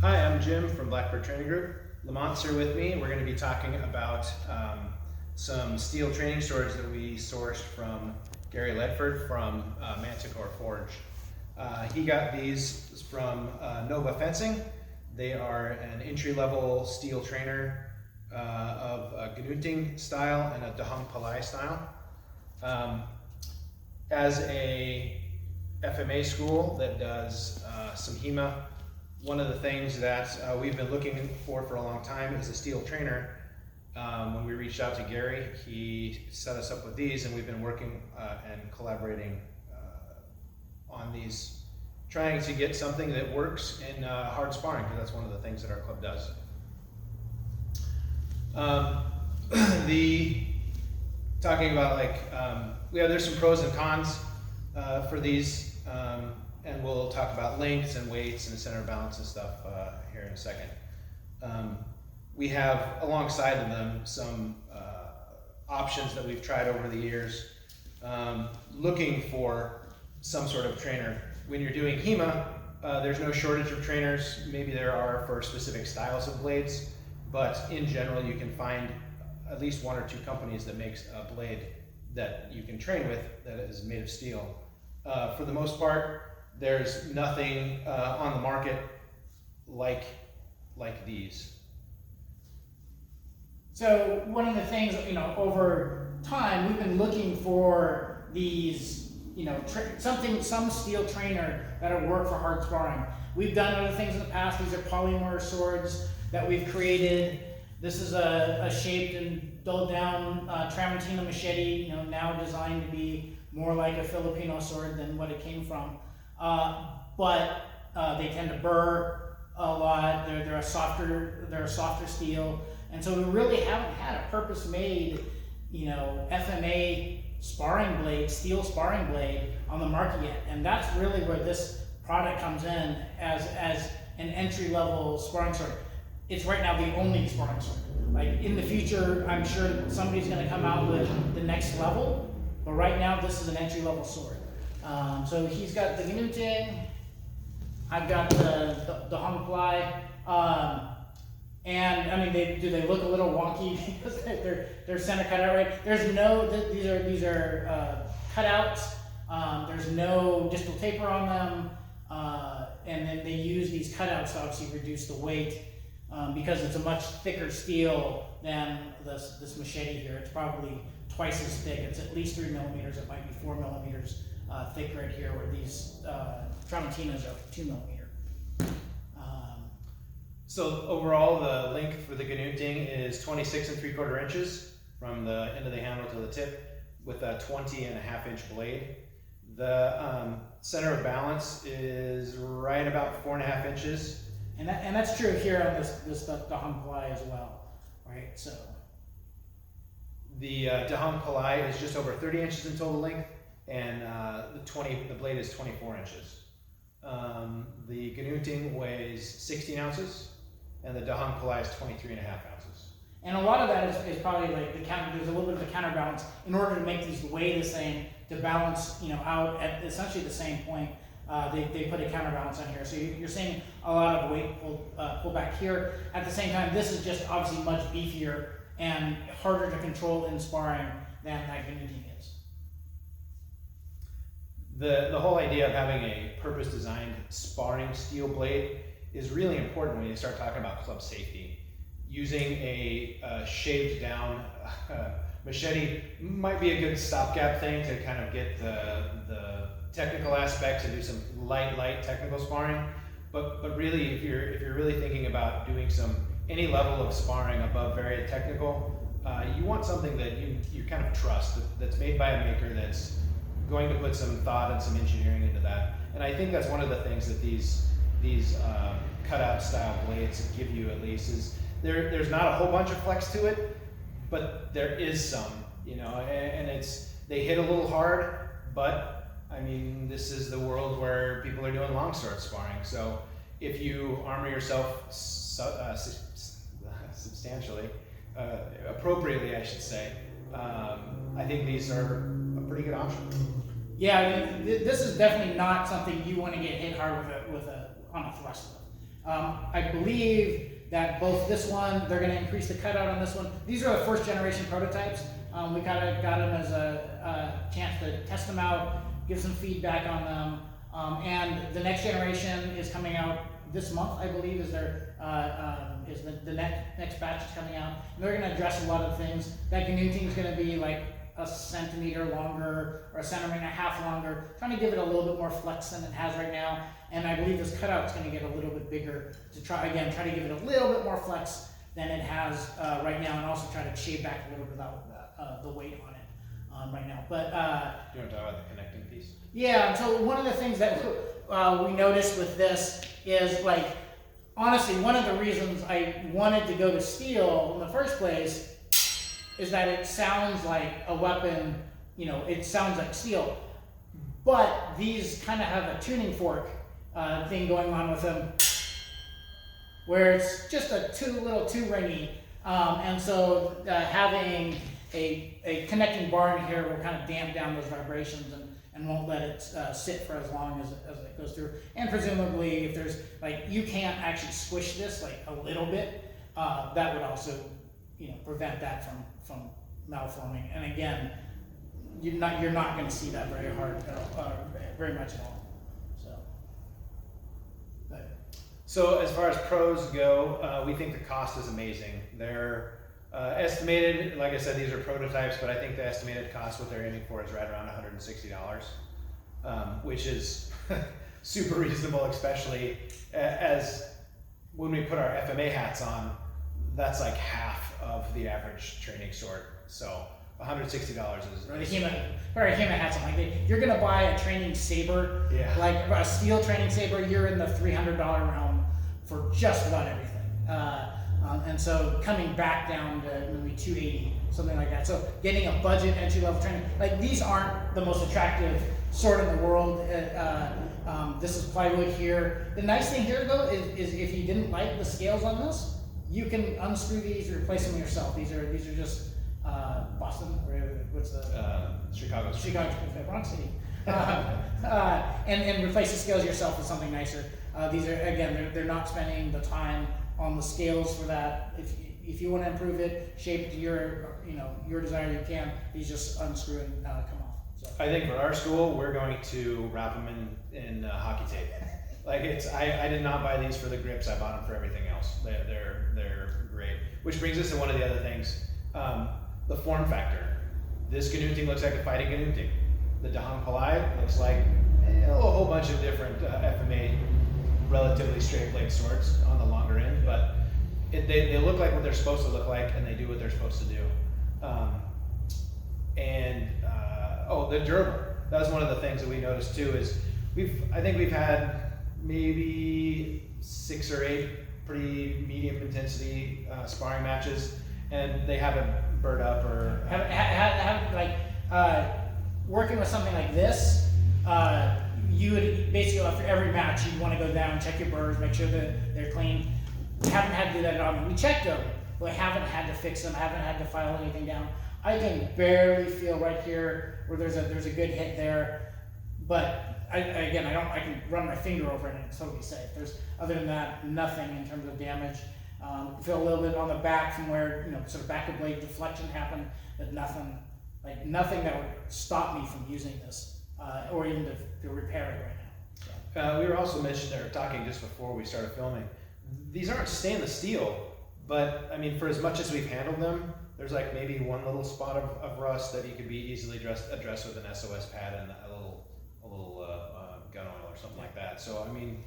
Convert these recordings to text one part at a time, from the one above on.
Hi, I'm Jim from Blackbird Training Group. Lamont's here with me. We're going to be talking about some steel training swords that we sourced from Gary Ledford from Manticore Forge. He got these from Nova Fencing. They are an entry-level steel trainer of a Gnutting style and a Dahong Palai style. As a FMA school that does some HEMA, one of the things that we've been looking for a long time is a steel trainer. When we reached out to Gary, he set us up with these, and we've been working and collaborating on these, trying to get something that works in hard sparring, because that's one of the things that our club does. Talking about there's some pros and cons for these. And we'll talk about lengths and weights and center of balance and stuff here in a second. We have, alongside of them, some options that we've tried over the years, looking for some sort of trainer. When you're doing HEMA, there's no shortage of trainers. Maybe there are for specific styles of blades, but in general, you can find at least one or two companies that makes a blade that you can train with that is made of steel. For the most part, there's nothing on the market like these. So one of the things, over time, we've been looking for these, some steel trainer that'll work for hard sparring. We've done other things in the past. These are polymer swords that we've created. This is a shaped and dulled down Tramontina machete, now designed to be more like a Filipino sword than what it came from. But they tend to burr a lot. They're a softer steel, and so we really haven't had a purpose-made, FMA sparring blade, steel sparring blade on the market yet. And that's really where this product comes in as an entry-level sparring sword. It's right now the only sparring sword. Like in the future, I'm sure somebody's going to come out with the next level, but right now this is an entry-level sword. So he's got the Gnutting, I've got the Dahong Palai, and I mean, do they look a little wonky because they're center cut out, right? These are cutouts. There's no distal taper on them, and then they use these cutouts to obviously reduce the weight because it's a much thicker steel than this machete here. It's probably twice as thick. It's at least 3 millimeters. It might be 4 millimeters thick right here, where these Tramontinas are 2 millimeter. So overall, the length for the Gnutting is 26 3/4 inches from the end of the handle to the tip, with a 20.5 inch blade. The center of balance is right about 4.5 inches. And that's true here on this Dahong Palai as well, right? So the Dahong Palai is just over 30 inches in total length, and the blade is 24 inches. The Gnutting weighs 16 ounces, and the Dahong Palai is 23.5 ounces. And a lot of that is probably like there's a little bit of a counterbalance in order to make these weigh the same, to balance out at essentially the same point. They put a counterbalance on here, so you're seeing a lot of weight pull back here. At the same time, this is just obviously much beefier and harder to control in sparring than that Gnutting is. The whole idea of having a purpose-designed sparring steel blade is really important when you start talking about club safety. Using a shaved down machete might be a good stopgap thing to kind of get the technical aspects and do some light technical sparring. But really, if you're really thinking about doing any level of sparring above very technical, you want something that you kind of trust, that's made by a maker that's going to put some thought and some engineering into that. And I think that's one of the things that these cutout style blades give you, at least, is there's not a whole bunch of flex to it, but there is some, and they hit a little hard, but I mean, this is the world where people are doing longsword sparring. So if you armor yourself substantially, appropriately, I should say, I think these are a pretty good option. Yeah, I mean, this is definitely not something you want to get hit hard on a thrust with. I believe that both this one, they're gonna increase the cutout on this one. These are the first generation prototypes. We kind of got them as a chance to test them out, give some feedback on them. And the next generation is coming out this month, I believe, is the next batch is coming out. And they're gonna address a lot of things. That gnuting is gonna be like a centimeter longer or a centimeter and a half longer, trying to give it a little bit more flex than it has right now. And I believe this cutout is going to get a little bit bigger to try to give it a little bit more flex than it has right now, and also try to shave back a little bit without the weight on it right now. But you want to talk about the connecting piece? Yeah. So one of the things that we noticed with this is, like, honestly, one of the reasons I wanted to go to steel in the first place is that it sounds like a weapon, it sounds like steel, but these kind of have a tuning fork thing going on with them, where it's just a little too ringy, and so having a connecting bar in here will kind of damp down those vibrations and won't let it sit for as long as it goes through. And presumably, if there's, like, you can't actually squish this like a little bit, that would also prevent that from malforming. And again, you're not going to see that very very much at all. So as far as pros go, we think the cost is amazing. They're estimated, like I said, these are prototypes, but I think the estimated cost, what they're aiming for, is right around $160, which is super reasonable, especially as when we put our FMA hats on, that's like half of the average training sword. So $160 is... Or the HEMA hats on. Like, you're going to buy a training saber, like a steel training saber, you're in the $300 realm for just about everything. And so coming back down to maybe $280, something like that. So getting a budget entry level training, like, these aren't the most attractive sword in the world. This is plywood here. The nice thing here, though, is if you didn't like the scales on this, you can unscrew these or replace them yourself. These are just Boston, or what's the Chicago, wrong city, and replace the scales yourself with something nicer. These are, again, they're not spending the time on the scales for that. If you want to improve it, shape it to your desire, you can. These just unscrew and come off. So I think for our school, we're going to wrap them in hockey tape. Like, I did not buy these for the grips. I bought them for everything else. They're great. Which brings us to one of the other things, the form factor. This gnuting looks like a fighting gnuting. The Dahang Palai looks like a whole bunch of different FMA relatively straight blade swords on the longer end, but they look like what they're supposed to look like, and they do what they're supposed to do. They're durable. That was one of the things that we noticed too. Is I think we've had maybe 6 or 8 pretty medium intensity sparring matches, and they haven't burnt up or working with something like this. You would basically, after every match, you'd want to go down, check your burrs, make sure that they're clean. We haven't had to do that at all. We checked them, but we haven't had to fix them, haven't had to file anything down. I can barely feel right here where there's a good hit there, but I can run my finger over it and it's totally safe. Other than that, nothing in terms of damage. Feel a little bit on the back from where sort of back of blade deflection happened, but nothing that would stop me from using this. Or even to repair it right now. We were also talking just before we started filming. These aren't stainless steel, but I mean, for as much as we've handled them, there's like maybe one little spot of rust that you could be easily addressed with an SOS pad and a little gun oil or something like that. So I mean,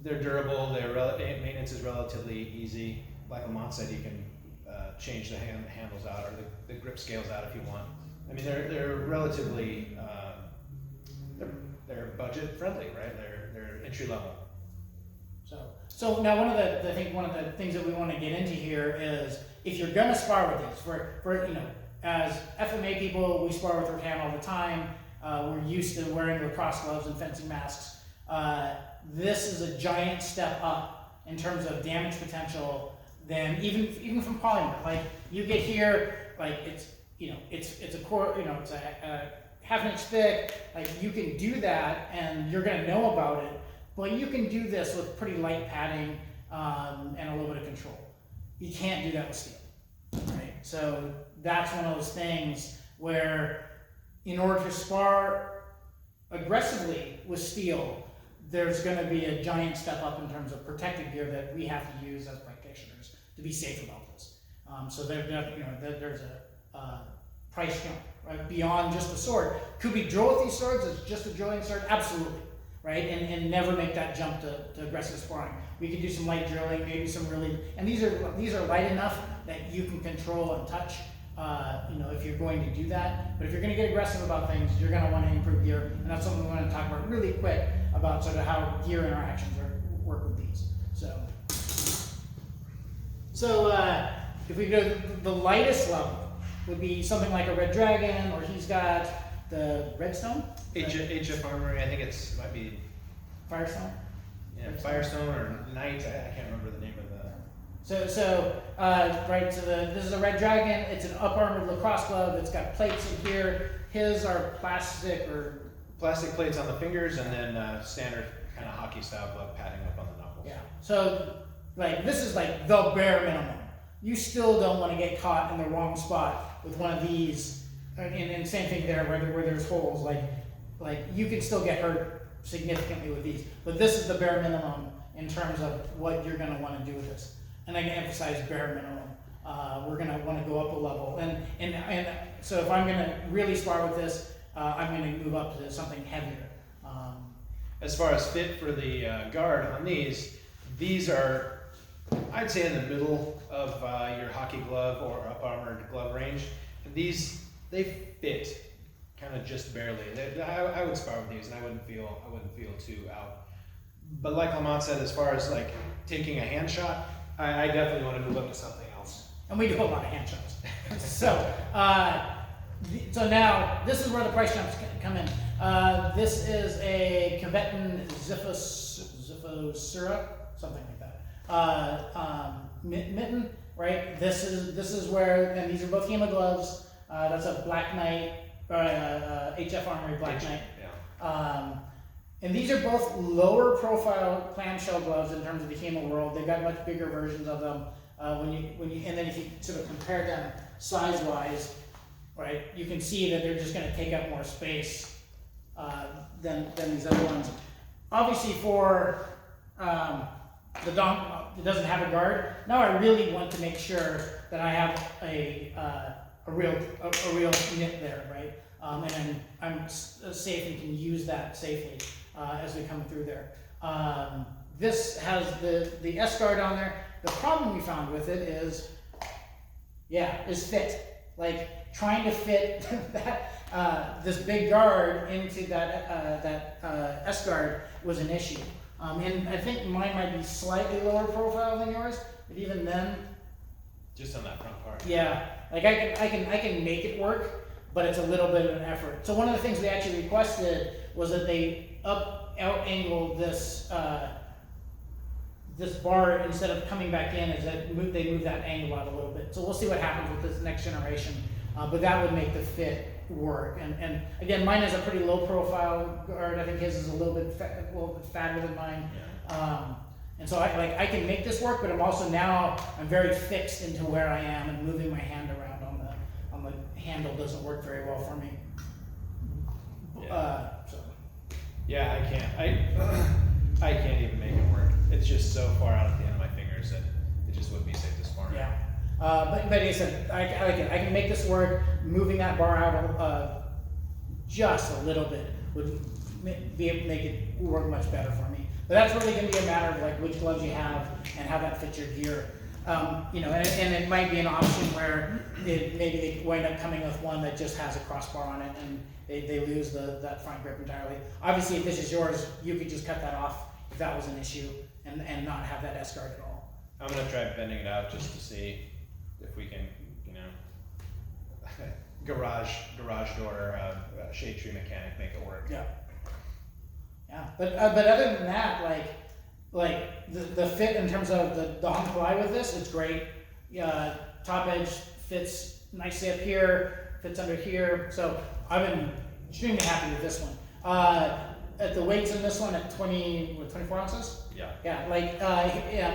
they're durable. Maintenance is relatively easy. Like Lamont said, you can change the handles out or the grip scales out if you want. I mean, they're relatively they're budget friendly, right? They're entry level. So now one of the things that we want to get into here is, if you're gonna spar with these, for as FMA people, we spar with rattan all the time. We're used to wearing lacrosse gloves and fencing masks. This is a giant step up in terms of damage potential than even from polymer. Like, you get here, like it's a core, it's a half an inch thick. Like, you can do that and you're gonna know about it, but you can do this with pretty light padding. and a little bit of control. You can't do that with steel, right? So that's one of those things where in order to spar aggressively with steel, there's going to be a giant step up in terms of protective gear that we have to use as practitioners to be safe about this. So there's a price jump, right? Beyond just the sword. Could we drill with these swords as just a drilling sword? Absolutely, right? And never make that jump to aggressive sparring. We could do some light drilling, maybe some really, and these are light enough that you can control and touch. If you're going to do that, but if you're going to get aggressive about things, you're going to want to improve gear, and that's something we want to talk about really quick about sort of how gear interactions work with these. So if we go to the lightest level, would be something like a Red Dragon, or he's got the Redstone? HF Armory, I think might be Firestone? Yeah, Firestone or Knight, I can't remember the name of the... this is a Red Dragon. It's an up armored lacrosse glove. It's got plates in here. His are plastic plates on the fingers, and then standard kind of hockey style glove padding up on the knuckles. Yeah. So this is like the bare minimum. You still don't want to get caught in the wrong spot with one of these. And same thing there where there's holes. Like you can still get hurt significantly with these. But this is the bare minimum in terms of what you're going to want to do with this. And I can emphasize bare minimum. We're going to want to go up a level. And so if I'm going to really spar with this, I'm going to move up to something heavier. As far as fit for the guard on these are, I'd say, in the middle of your hockey glove or up armored glove range. They fit kind of just barely. I would spar with these, and I wouldn't feel too out. But like Lamont said, as far as like taking a hand shot, I definitely want to move up to something else. And we do a lot of hand shots. So now this is where the price jumps come in. This is a Coveton Ziphosura, something like that. Mitten, right? This is where, and these are both HEMA gloves. That's a Black Knight, HF Armory Black Knight. Yeah. And these are both lower profile clamshell gloves in terms of the HEMA world. They've got much bigger versions of them. And then if you sort of compare them size wise, right, you can see that they're just going to take up more space than these other ones. Obviously, for the donk, it doesn't have a guard. Now I really want to make sure that I have a real knit there, right? And I'm safe and can use that safely as we come through there. This has the S guard on there. The problem we found with it is fit. Like trying to fit that this big guard into that S guard was an issue. And I think mine might be slightly lower profile than yours, but even then, just on that front part. Yeah, like I can make it work, but it's a little bit of an effort. So one of the things we actually requested was that they out angle this this bar instead of coming back in, is that they move that angle out a little bit. So we'll see what happens with this next generation, but that would make the fit work. And again, mine is a pretty low profile guard. I think his is a little bit fatter than mine. Yeah. And so I can make this work, but I'm very fixed into where I am, and moving my hand around on the handle doesn't work very well for me. Yeah. I can't even make it work. It's just so far out at the end of my fingers that it just wouldn't be safe to spar. Yeah. But like I said, I can make this work. Moving that bar out just a little bit would make it work much better for me. But that's really going to be a matter of like which gloves you have and how that fits your gear. And it might be an option where maybe they wind up coming with one that just has a crossbar on it, and they lose that front grip entirely. Obviously, if this is yours, you could just cut that off if that was an issue, and not have that S guard at all. I'm gonna try bending it out just to see if we can, garage door shade tree mechanic make it work. Yeah. Yeah, but other than that, like the fit in terms of the donk ply with this, it's great. Top edge fits nicely up here, fits under here. So I've been extremely happy with this one. At the weights in this one at 24 ounces. Yeah. Yeah, like,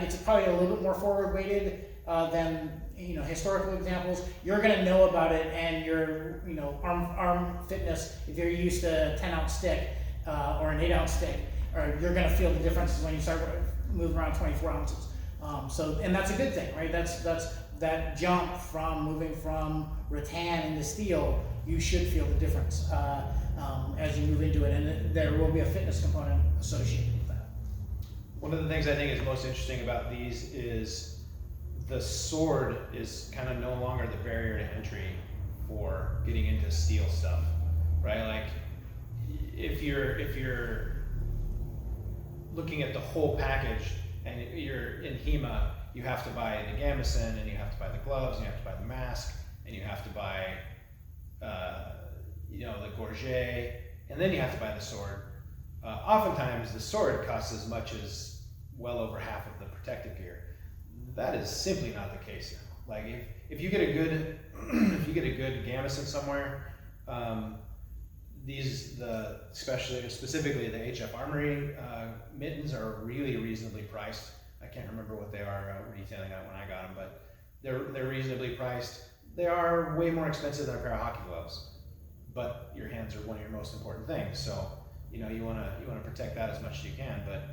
it's probably a little bit more forward weighted, than, historical examples. You're gonna know about it, and your, arm fitness, if you're used to a 10-ounce stick, or an 8-ounce stick, or you're gonna feel the differences when you start moving around 24 ounces. And that's a good thing, right? That's that jump from moving from rattan into steel. You should feel the difference as you move into it, and there will be a fitness component associated with that. One of the things I think is most interesting about these is the sword is kind of no longer the barrier to entry for getting into steel stuff, right? Like if you're looking at the whole package and you're in HEMA, you have to buy the gambeson, and you have to buy the gloves, and you have to buy the mask, and you have to buy the gorget, and then you have to buy the sword. Oftentimes the sword costs as much as well over half of the protective gear. That is simply not the case now. Like if you get a good gambeson somewhere, specifically the HF Armory mittens are really reasonably priced. I can't remember what they are retailing at when I got them, but they're reasonably priced. They are way more expensive than a pair of hockey gloves, but your hands are one of your most important things. So you want to protect that as much as you can. But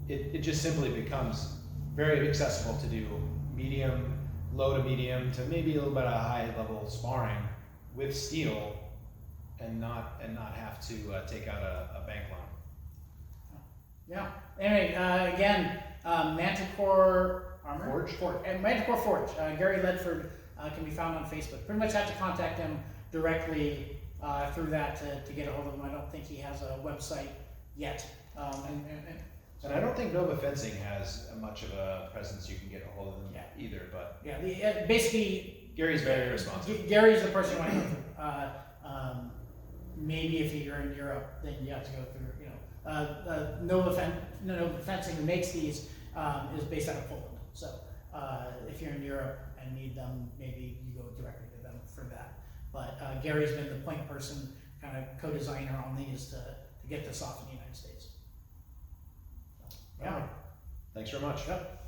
it just simply becomes very accessible to do medium, low to medium, to maybe a little bit of high level sparring with steel, and not have to take out a bank loan. Yeah. Anyway, again, Manticore Forge. And Manticore Forge. Gary Ledford can be found on Facebook. Pretty much have to contact him directly through that to get a hold of him. I don't think he has a website yet. And I don't think Nova Fencing has much of a presence you can get a hold of them either. But yeah, basically Gary's very responsive. Gary's the person you want to go through. Maybe if you're in Europe, then you have to go through. Nova Fencing, who makes these, is based out of Poland. So if you're in Europe and need them, maybe you go directly to them for that. But Gary's been the point person, kind of co-designer on these to get this off in the United States. So, yeah. Thanks very much. Yep.